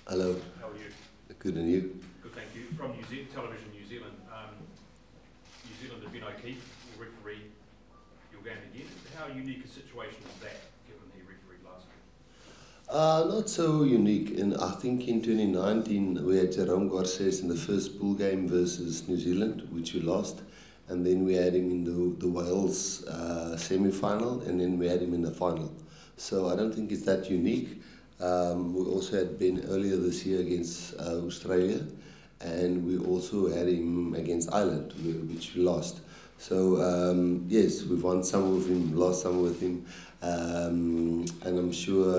Hello, How are you? good and you? Good, thank you. From New Zealand, Television New Zealand. New Zealand and Ben O'Keefe will referee your game again. How unique a situation is that, given he refereed last year? Not so unique. I think in 2019 we had Jerome Garces in the first pool game versus New Zealand, which we lost. And then we had him in the Wales semi-final, and then we had him in the final. So I don't think it's that unique. We also had Ben earlier this year against Australia, and we also had him against Ireland, which we lost. So yes, we've won some with him, lost some with him, and I'm sure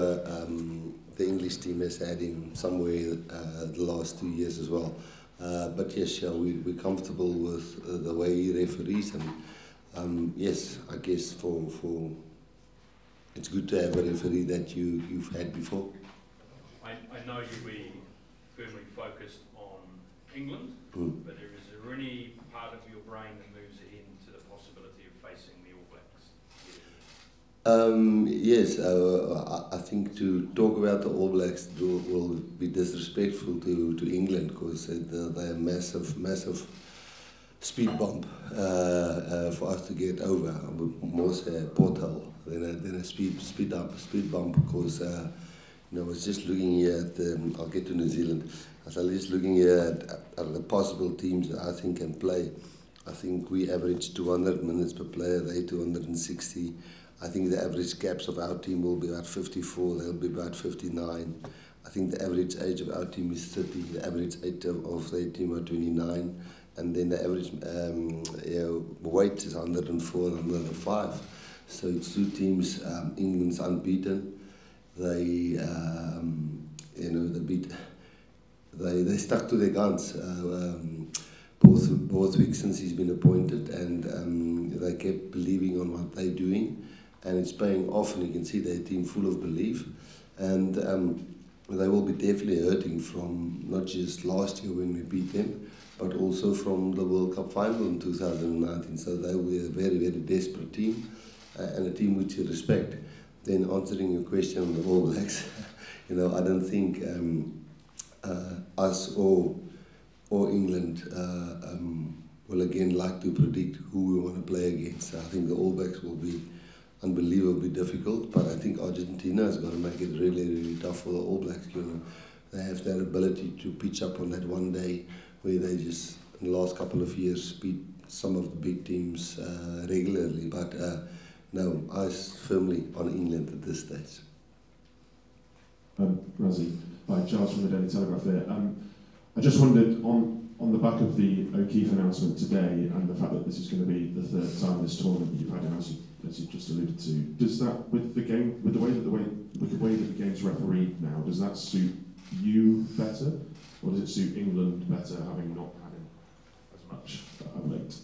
the English team has had him somewhere the last 2 years as well. But yes, yeah, we're comfortable with the way he referees, and yes, I guess for it's good to have a referee that you've had before. I know you'll be firmly focused on England, but is there any part of your brain that moves ahead to the possibility of facing the All Blacks? Yes, I think to talk about the All Blacks will be disrespectful to England, because they're a massive speed bump for us to get over. I would more say a porthole than a speed bump, because I was just looking here at I'll get to New Zealand. I was just looking here at the possible teams that I think can play. I think we average 200 minutes per player, they 260. I think the average caps of our team will be about 54, they'll be about 59. I think the average age of our team is 30, the average age of their team are 29, and then the average weight is 104 and 105. So it's two teams. England's unbeaten. They they stuck to their guns. Borthwick since he's been appointed, and they kept believing on what they're doing, and it's paying off, and you can see their team full of belief, and they will be definitely hurting from not just last year when we beat them, but also from the World Cup final in 2019. So they will be a very, very desperate team, and a team which you respect. Then answering your question on the All Blacks, I don't think us or England will again like to predict who we want to play against. I think the All Blacks will be unbelievably difficult, but I think Argentina is going to make it really, really tough for the All Blacks. They have that ability to pitch up on that one day where they just, in the last couple of years, beat some of the big teams regularly. But no, I firmly on England at this stage. Razzie, hi, Charles from the Daily Telegraph here. I just wondered, on the back of the O'Keefe announcement today and the fact that this is going to be the third time this tournament that you've had him, as you just alluded to, does that, with the way that the game's refereed now, does that suit you better, or does it suit England better, having not had him as much of late?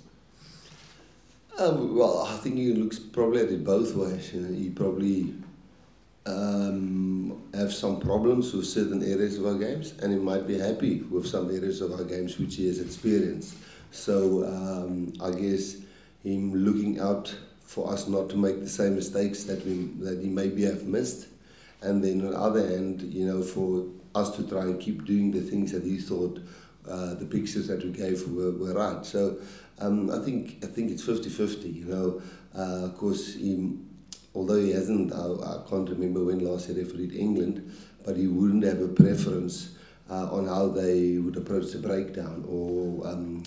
Well, I think he looks probably at it both ways. He probably have some problems with certain areas of our games, and he might be happy with some areas of our games which he has experienced. So I guess him looking out for us not to make the same mistakes that he maybe have missed, and then on the other hand, for us to try and keep doing the things that he thought the pictures that we gave were right. So I think it's 50-50. Of course, although he hasn't, I can't remember when last he refereed England, but he wouldn't have a preference on how they would approach the breakdown, or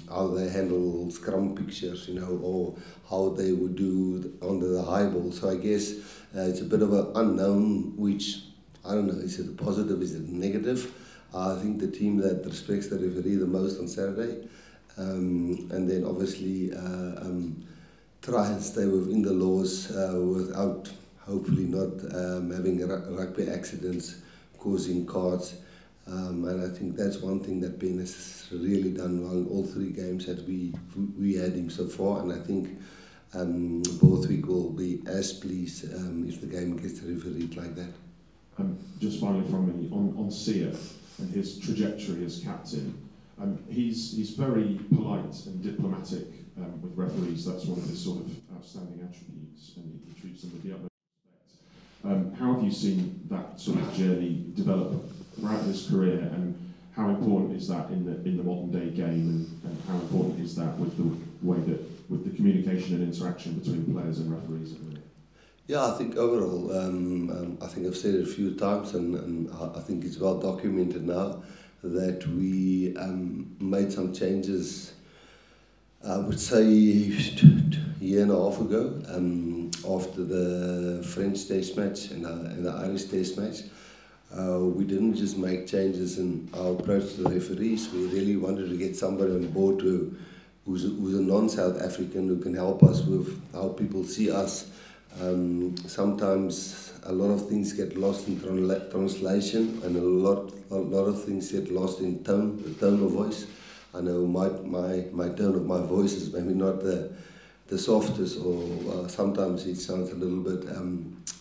how they handle scrum pictures, or how they would do under the high ball. So I guess it's a bit of an unknown, which, I don't know, is it a positive, is it negative? I think the team that respects the referee the most on Saturday, and then obviously try and stay within the laws without hopefully not having rugby accidents causing cards. And I think that's one thing that Ben has really done well in all three games that we had him so far, and I think Borthwick will be as pleased if the game gets refereed like that. Just finally from me, on Sia and his trajectory as captain, he's very polite and diplomatic with referees. That's one of his sort of outstanding attributes, and he treats them with the utmost respect. How have you seen that sort of journey develop throughout his career, and how important is that in the modern day game, and how important is that with the way that with the communication and interaction between players and referees? Yeah, I think overall, I think I've said it a few times, and I think it's well documented now that we made some changes. I would say a year and a half ago, after the French Test match and the Irish Test match. We didn't just make changes in our approach to the referees. We really wanted to get somebody on board who's a non-South African who can help us with how people see us. Sometimes a lot of things get lost in translation, and a lot of things get lost in tone, the tone of voice. I know my tone of my voice is maybe not the softest, or sometimes it sounds a little bit.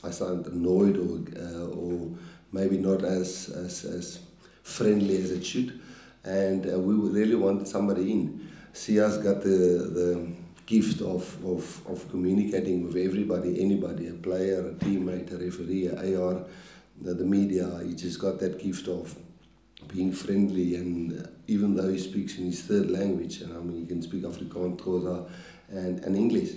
I sound annoyed or maybe not as friendly as it should, and we really wanted somebody in. Sia's got the gift of communicating with everybody, anybody, a player, a teammate, a referee, a AR, the media. He just got that gift of being friendly, and even though he speaks in his third language, and I mean he can speak Afrikaans, Xhosa, and English,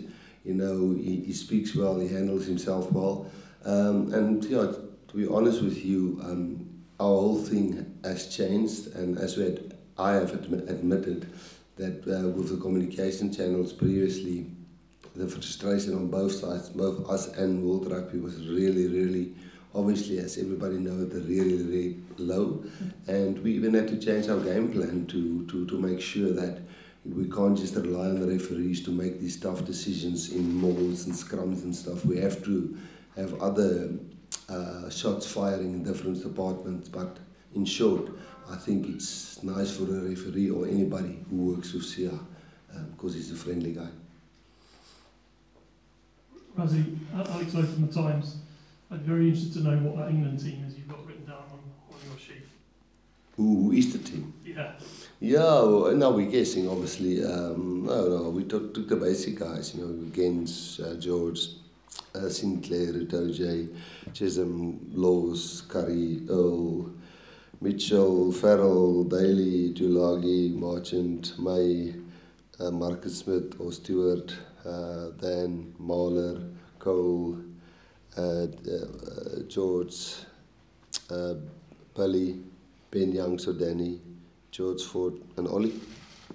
you know, he speaks well, he handles himself well, and yeah, to be honest with you, our whole thing has changed, and as I have admitted that with the communication channels previously, the frustration on both sides, both us and World Rugby, was really, obviously, as everybody knows, really low, and we even had to change our game plan to make sure that we can't just rely on the referees to make these tough decisions in mauls and scrums and stuff. We have to have other shots firing in different departments, but in short, I think it's nice for a referee or anybody who works with Sia, because he's a friendly guy. Rassie, Alex Lowe from The Times. I'd be very interested to know what that England team is you've got written down on your sheet. Who is the team? Yeah. Yeah, well, no, we're guessing, obviously. No, we took the basic guys, you know, Gens, George, Sinclair, Itoje, Chisholm, Laws, Curry, Earl, Mitchell, Farrell, Daly, Tulagi, Marchant, May, Marcus Smith or Stewart, Dan, Mahler, Cole, George, Pally, Ben Young, so Danny, George Ford and Ollie.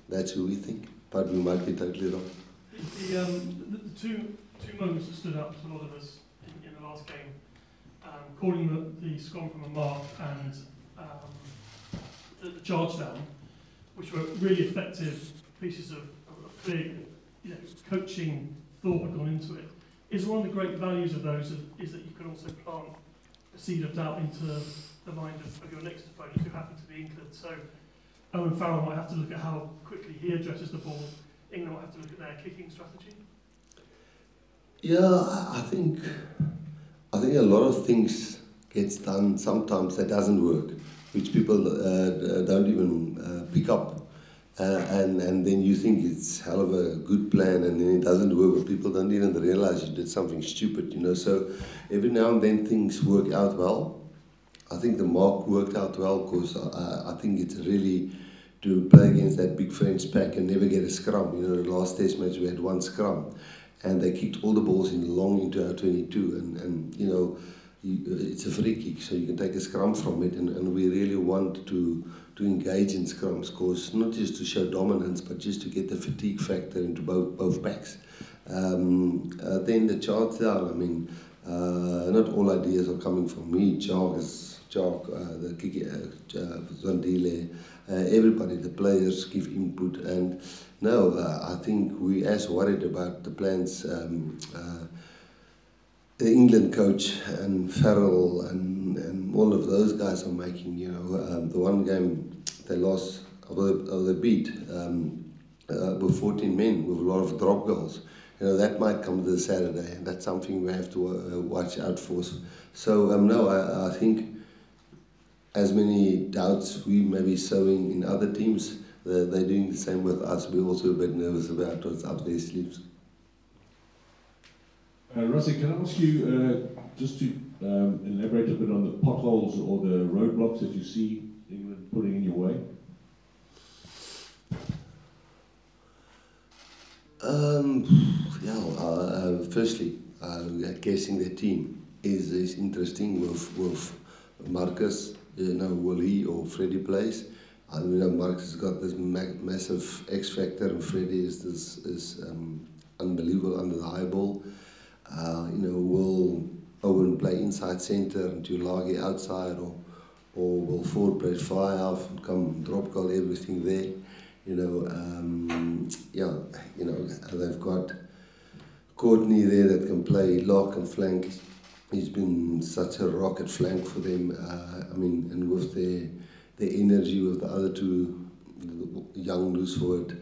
That's who we think, but we might be totally wrong. The two moments that stood out to a lot of us in the last game, calling the scrum from a mark and the charge down, which were really effective pieces of clear, coaching thought had gone into it. Is one of the great values of those is that you can also plant a seed of doubt into the mind of your next opponents who happen to be England. So Owen Farrell might have to look at how quickly he addresses the ball. England might have to look at their kicking strategy. Yeah, I think a lot of things gets done sometimes that doesn't work, which people don't even pick up. And then you think it's hell of a good plan, and then it doesn't work, but people don't even realize you did something stupid, So every now and then things work out well. I think the mark worked out well because I think it's really to play against that big French pack and never get a scrum. The last test match we had one scrum, and they kicked all the balls in long into our 22, and it's a free kick, so you can take a scrum from it, and we really want to engage in scrums, because not just to show dominance, but just to get the fatigue factor into both backs. Then the charge down, not all ideas are coming from me. The kicker, Zandile, everybody, the players give input, and no, I think we as worried about the plans. The England coach and Farrell and all of those guys are making, the one game they lost, or they beat with 14 men with a lot of drop goals. That might come this Saturday, and that's something we have to watch out for. So no, I think as many doubts we may be sowing in other teams, they're doing the same with us. We're also a bit nervous about what's up their sleeves. Rassie, can I ask you, just to elaborate a bit on the potholes or the roadblocks that you see England putting in your way. Firstly, guessing the team is interesting with Marcus, will he or Freddie plays. Marcus has got this massive X factor, and Freddie is unbelievable under the high ball. Will Owen play inside centre and Tulagi outside, or will Ford play fly off and come drop goal everything there? They've got Courtney there that can play lock and flank. He's been such a rocket flank for them. And with their energy with the other two young loose forward,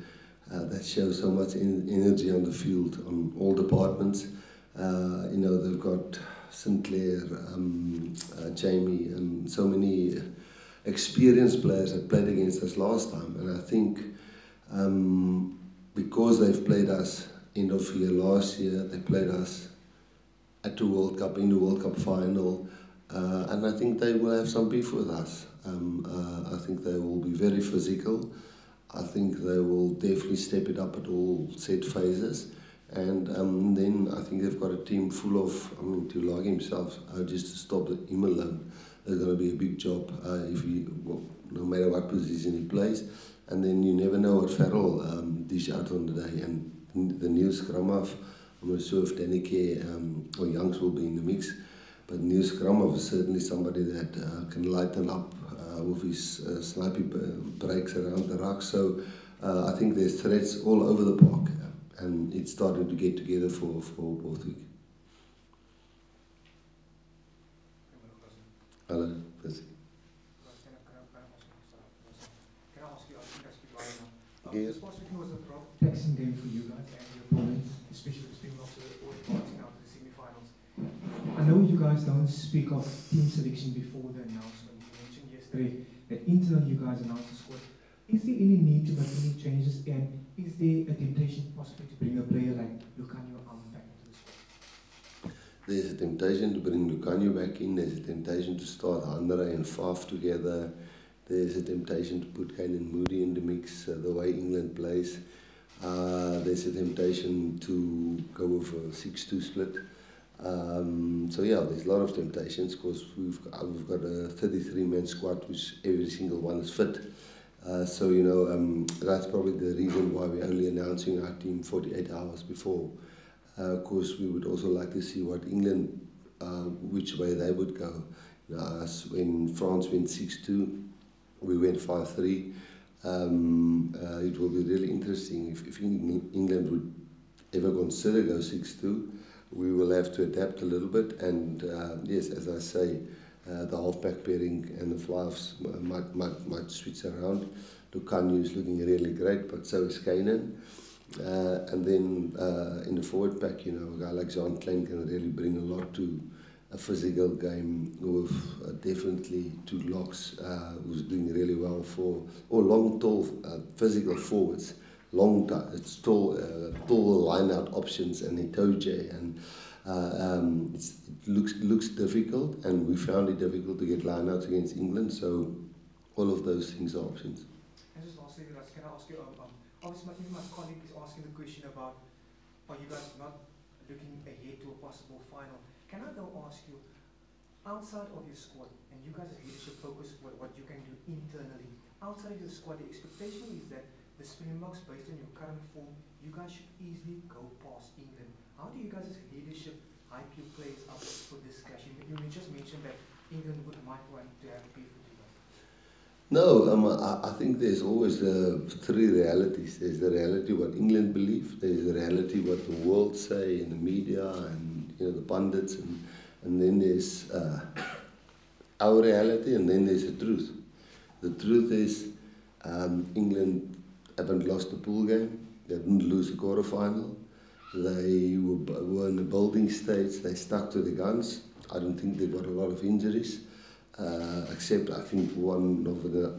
that shows so much energy on the field on all departments. They've got Sinclair, Jamie, and so many experienced players that played against us last time. And I think because they've played us end of year last year, they played us at the World Cup, in the World Cup final, and I think they will have some beef with us. I think they will be very physical. I think they will definitely step it up at all set phases. And then I think they've got a team full of, Tulagi himself, just to stop him alone is going to be a big job no matter what position he plays. And then you never know what Farrell dish out on the day. And the new scrum half, I'm not sure if Danike or Youngs will be in the mix, but new scrum half is certainly somebody that can lighten up with his snappy breaks around the ruck. So I think there's threats all over the park, and it's starting to get together for Borthwick. Hello, Percy. Can I ask you, I think I speak loud enough. Yes. This past weekend was a taxing game for you guys and your opponents, especially the Springboks who are advancing out to the semi-finals. I know you guys don't speak of team selection before the announcement. You mentioned yesterday that internally you guys announced the squad. Is there any need to make any changes, and is there a temptation possibly to bring a player like Lukhanyo back into the squad? There's a temptation to bring Lukhanyo back in. There's a temptation to start Andre and Faf together. There's a temptation to put Canan Moody in the mix, the way England plays. There's a temptation to go with a 6-2 split. There's a lot of temptations because we've got a 33-man squad, which every single one is fit. That's probably the reason why we're only announcing our team 48 hours before. Of course, we would also like to see what England, which way they would go. When France went 6-2, we went 5-3. It will be really interesting if England would ever consider go 6-2. We will have to adapt a little bit, and yes, as I say, the halfback pairing and the fly-offs might switch around. Lukhanyo is looking really great, but so is Canan. And then in the forward pack, a guy like Jean Klein can really bring a lot to a physical game with definitely two locks who's doing really well long, tall, physical forwards. Tall line-out options and Itoje, and it looks difficult, and we found it difficult to get line-outs against England, so all of those things are options. And just lastly, can I ask you, obviously my colleague is asking the question about, are you guys not looking ahead to a possible final? Can I though ask you, outside of your squad, and you guys' leadership focus what you can do internally, outside of your squad, the expectation is that the Springboks, based on your current form, you guys should easily go past England. How do you guys' leadership hype your players up for discussion? You just mentioned that England might want to have beef with you guys. No, I think there's always three realities. There's the reality what England believe, there's the reality what the world say in the media and the pundits, and then there's our reality, and then there's the truth. The truth is England haven't lost the pool game. They didn't lose the quarterfinal. They were in the building stage. They stuck to the guns. I don't think they've got a lot of injuries, except I think one of the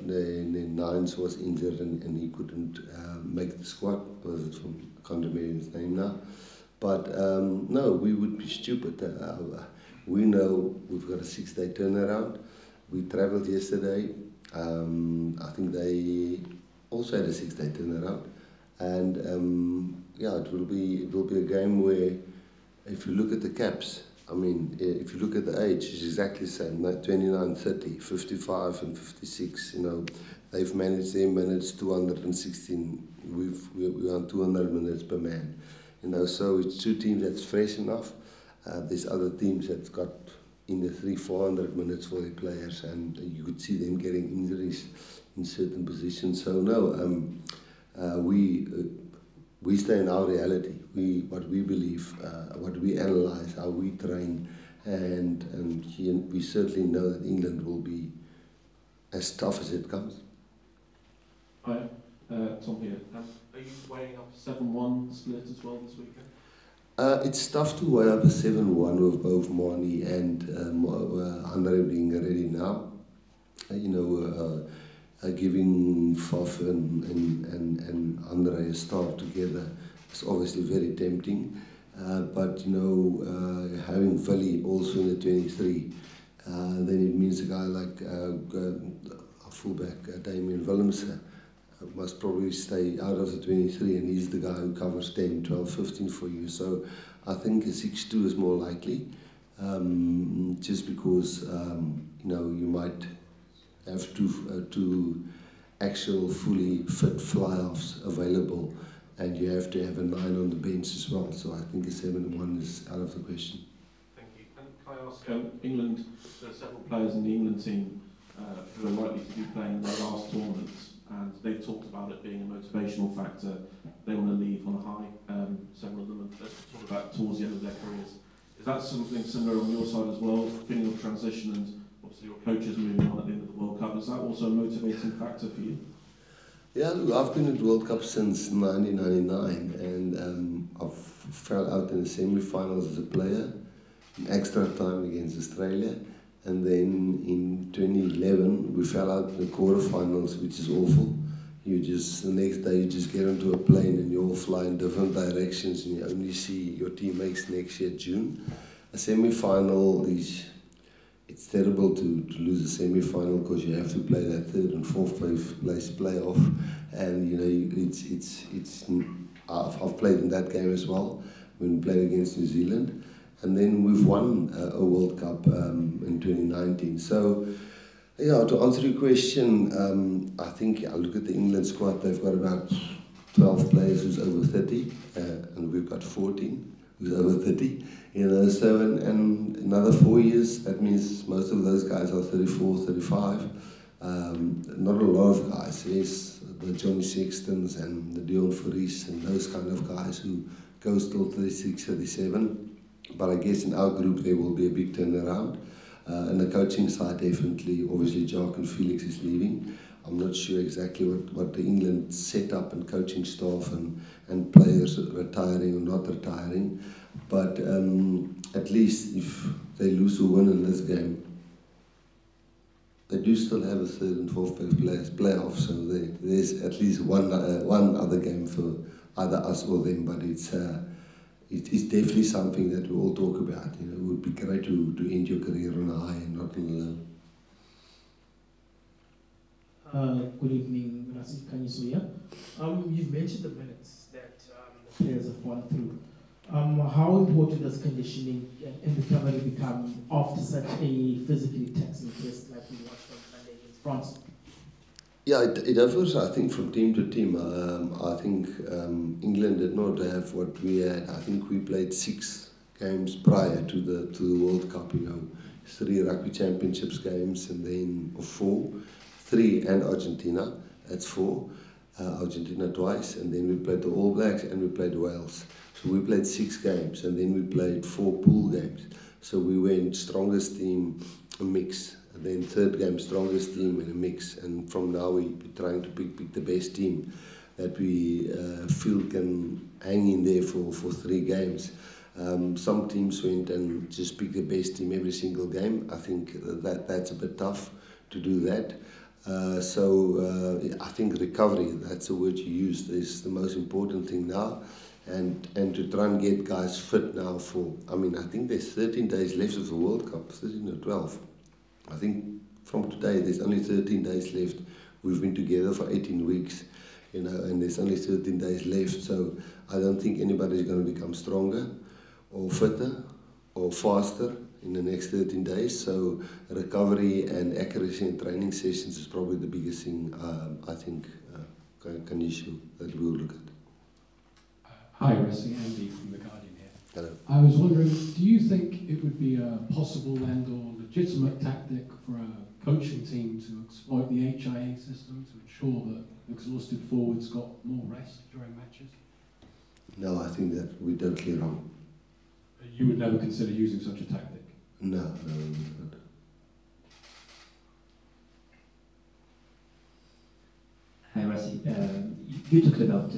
nines was injured and he couldn't make the squad. Was it from, I can't remember his name now. But no, we would be stupid. We know we've got a 6-day turnaround. We travelled yesterday. I think they also had a 6-day turnaround, and yeah, it will be a game where, if you look at the caps, I mean, if you look at the age, it's exactly the same, 29, 30, 55 and 56, you know. They've managed their minutes 216, we're on 200 minutes per man. You know, so it's two teams that's fresh enough. There's other teams that's got in the 300-400 minutes for their players, and you could see them getting injuries in certain positions. So no, we stay in our reality. What we believe, what we analyse, how we train, and we certainly know that England will be as tough as it comes. Hi, Tom here. Are you weighing up a 7-1 split as well this weekend? It's tough to weigh up a 7-1 with both Mani and Andre being ready now. You know, giving Faf and Andre a start together is obviously very tempting. But you know, having Vili also in the 23, then it means a guy like our fullback Damian Willemse must probably stay out of the 23, and he's the guy who covers 10, 12, 15 for you. So I think a 6-2 is more likely, just because you know, you might have two actual fully fit fly-offs available, and you have to have a 9 on the bench as well. So I think a 7-1 is out of the question. Thank you. And can I ask, England, there are several players in the England team who are likely to be playing their last tournaments, and they've talked about it being a motivational factor. They want to leave on a high. Several of them have talked about towards the end of their careers. Is that something similar on your side as well, feeling of transition, and obviously your coaches moving on at the end of the World Cup? Is that also a motivating factor for you? Yeah, look, I've been at World Cup since 1999, and I've fell out in the semi-finals as a player, in extra time against Australia, and then in 2011 we fell out in the quarterfinals, which is awful. You just, the next day you just get onto a plane and you all fly in different directions, and you only see your teammates next year, June. A semi-final is, it's terrible to lose a semi-final, because you have to play that third and fourth place playoff, and you know, I've played in that game as well when we played against New Zealand, and then we've won a World Cup in 2019. So yeah, to answer your question, I think I look at the England squad. They've got about 12 players who's over 30, and we've got 14 who's over 30. You know, so and another 4 years, that means most of those guys are 34, 35. Not a lot of guys, yes, the Johnny Sextons and the Dion Fouris and those kind of guys who go still 36, 37. But I guess in our group there will be a big turnaround. And the coaching side, definitely, obviously Jacques and Felix is leaving. I'm not sure exactly what the England setup and coaching staff and players retiring or not retiring. But at least if they lose or win in this game, they do still have a third and fourth place playoff. So there's at least one other game for either us or them. But it's definitely something that we all talk about. You know, it would be great to end your career on a high and not on a low. Good evening, Rasif Kanyisuya. You've mentioned the minutes that the players have gone through. How important does conditioning and recovery become after such a physically taxing test like we watched on Sunday against France? Yeah, it differs, I think, from team to team. I think England did not have what we had. I think we played 6 games prior to the World Cup. You know, 3 Rugby Championships games, and then 4, 3 and Argentina. That's 4. Argentina twice, and then we played the All Blacks and we played Wales. So we played 6 games, and then we played 4 pool games. So we went strongest team, a mix. And then third game, strongest team in a mix. And from now we're trying to pick the best team that we feel can hang in there for 3 games. Some teams went and just picked the best team every single game. I think that's a bit tough to do that. So I think recovery, that's the word you used, is the most important thing now. and to try and get guys fit now for, I mean, I think there's 13 days left of the World Cup, 13 or 12. I think from today there's only 13 days left. We've been together for 18 weeks, you know, and there's only 13 days left, so I don't think anybody's going to become stronger or fitter or faster in the next 13 days. So recovery and accuracy in training sessions is probably the biggest thing, I think, Kanishu, that we will look at. Hi, Rusty, Andy from The Guardian here. Hello. I was wondering, do you think it would be a possible and or legitimate tactic for a coaching team to exploit the HIA system to ensure that exhausted forwards got more rest during matches? No, I think that we're totally wrong. You would never consider using such a tactic? No, no, no. Hi, Rassi. You talked about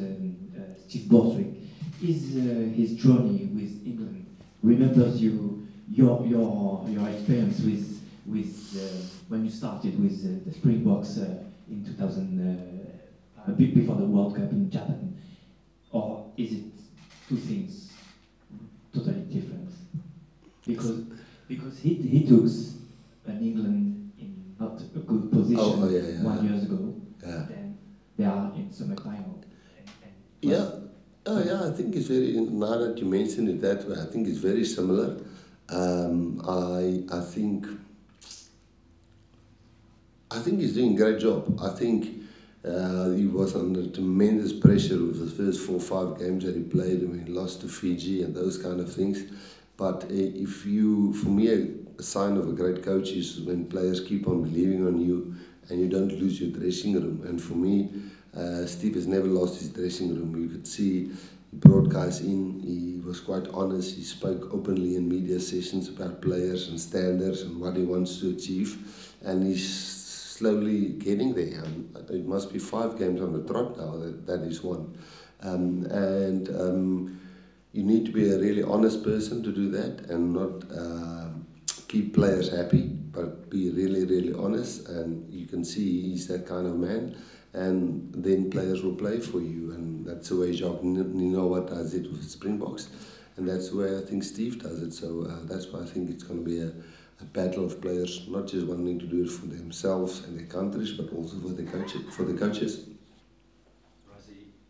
Steve Borthwick. Is his journey with England remembers you your experience with when you started with the Springboks in 2000 before the World Cup in Japan, or is it two things totally different? Because he took an England in not a good position 1 year ago. Yeah. Then they are in semi-final. Yeah. Oh yeah, I think it's very, now that you mention it that way, I think it's very similar. I think he's doing a great job. I think he was under tremendous pressure with the first 4 or 5 games that he played. I mean, he lost to Fiji and those kind of things. But for me, a sign of a great coach is when players keep on believing on you and you don't lose your dressing room. And for me, Steve has never lost his dressing room. You could see he brought guys in, he was quite honest, he spoke openly in media sessions about players and standards and what he wants to achieve, and he's slowly getting there. It must be 5 games on the trot now that he's won. You need to be a really honest person to do that and not keep players happy, but be really, really honest, and you can see he's that kind of man. And then players will play for you, and that's the way Jacques Nienaber does it with Springboks, and that's the way I think Steve does it. So that's why I think it's going to be a battle of players, not just wanting to do it for themselves and their countries, but also for the coaches.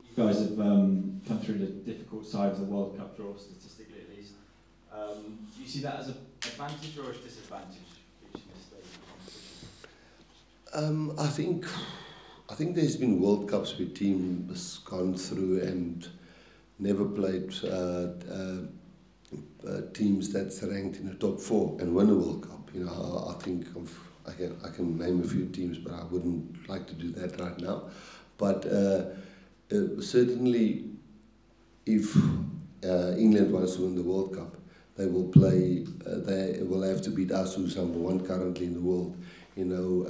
You guys have come through the difficult side of the World Cup draw, statistically at least. Do you see that as an advantage or a disadvantage, reaching this stage of competition? I think there's been World Cups where teams gone through and never played teams that's ranked in the top 4 and win a World Cup. You know, I think I can name a few teams, but I wouldn't like to do that right now. But certainly, if England wants to win the World Cup, they will play. They will have to beat us, who's number 1 currently in the world. You know,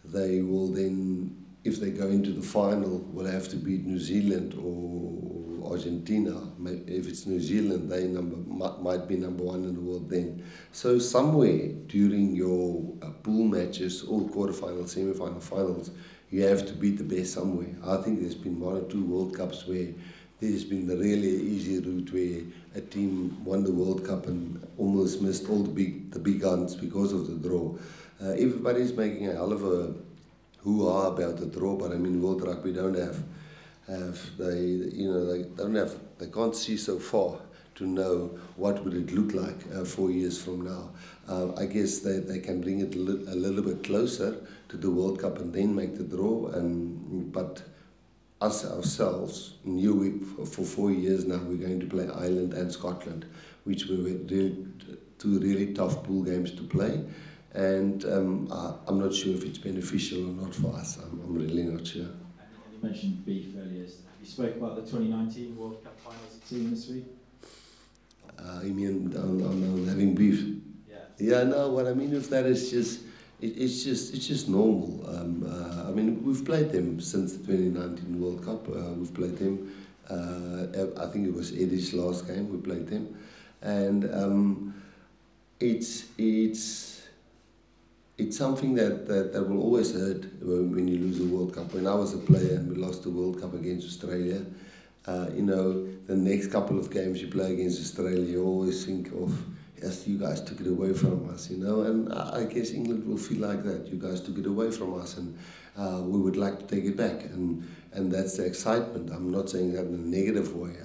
they will then, if they go into the final, will have to beat New Zealand or Argentina. If it's New Zealand, they might be number 1 in the world then. So somewhere during your pool matches, all quarterfinals, semi-final, finals, you have to beat the best somewhere. I think there's been 1 or 2 World Cups where there's been the really easy route where a team won the World Cup and almost missed all the big guns because of the draw. Everybody's making a hell of a hoo-ha about the draw, but I mean, World Rugby don't they can't see so far to know what would it look like 4 years from now. I guess they can bring it a little bit closer to the World Cup and then make the draw. But us ourselves knew for 4 years now we're going to play Ireland and Scotland, which were 2 really tough pool games to play. And I'm not sure if it's beneficial or not for us. I'm really not sure. And you mentioned beef earlier. Have you spoke about the 2019 World Cup finals team this week? You mean on having beef? Yeah. Yeah. No. What I mean with that is it's just normal. I mean, we've played them since the 2019 World Cup. We've played them. I think it was Eddie's last game. We played them, and it's something that will always hurt when you lose a World Cup. When I was a player and we lost the World Cup against Australia, You know, the next couple of games you play against Australia, you always think of, yes, you guys took it away from us, you know, and I guess England will feel like that. You guys took it away from us, and we would like to take it back, and that's the excitement. I'm not saying that in a negative way.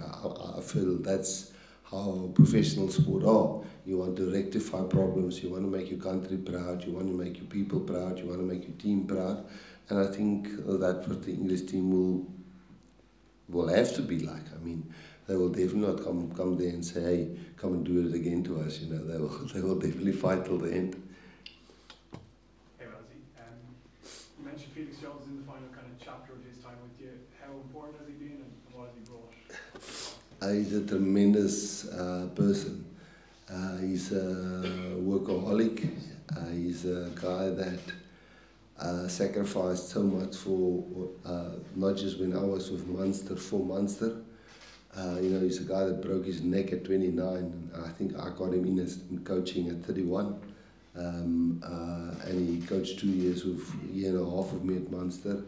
I feel that's how professional sport are. You want to rectify problems, you want to make your country proud, you want to make your people proud, you want to make your team proud, and I think that's what the English team will have to be like. I mean, they will definitely not come there and say, hey, come and do it again to us, you know. They will definitely fight till the end. Hey Razzie, you mentioned Felix Jones is in the final kind of chapter of his time with you. How important has he been and what has he brought? He's a tremendous person. He's a workaholic. He's a guy that sacrificed so much for, not just when I was with Munster, for Munster. You know, he's a guy that broke his neck at 29, and I think I got him in coaching at 31. And he coached 2 years with a year and a half with me at Munster.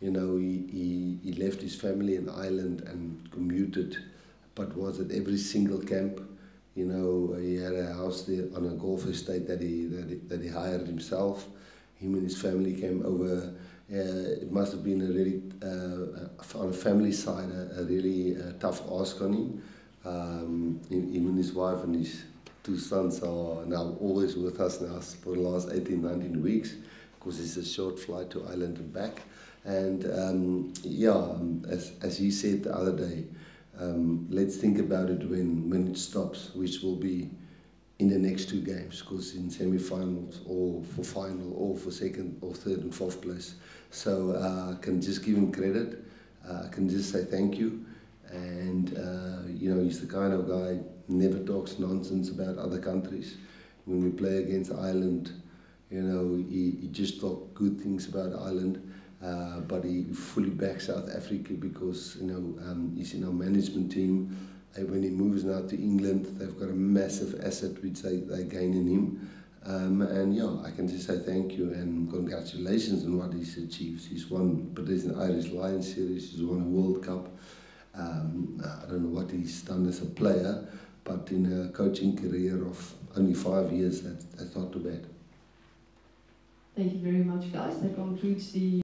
You know, he left his family in Ireland and commuted, but was at every single camp. You know, he had a house there on a golf estate that he hired himself. Him and his family came over. It must have been a really, on a family side, a really tough ask on him. Him and his wife and his 2 sons are now always with us now for the last 18, 19 weeks, because it's a short flight to Ireland and back. And as he said the other day, let's think about it when it stops, which will be in the next 2 games, because in semi-finals or for final or for second or third and fourth place. So I can just give him credit. I can just say thank you. And you know, he's the kind of guy who never talks nonsense about other countries. When we play against Ireland, you know, he just talked good things about Ireland. But he fully backs South Africa because, you know, he's in our management team. And when he moves now to England, they've got a massive asset which they gain in him. And yeah, I can just say thank you and congratulations on what he's achieved. He's won British Irish Lions Series, he's won a World Cup. I don't know what he's done as a player, but in a coaching career of only 5 years, that's not too bad. Thank you very much, guys. That concludes the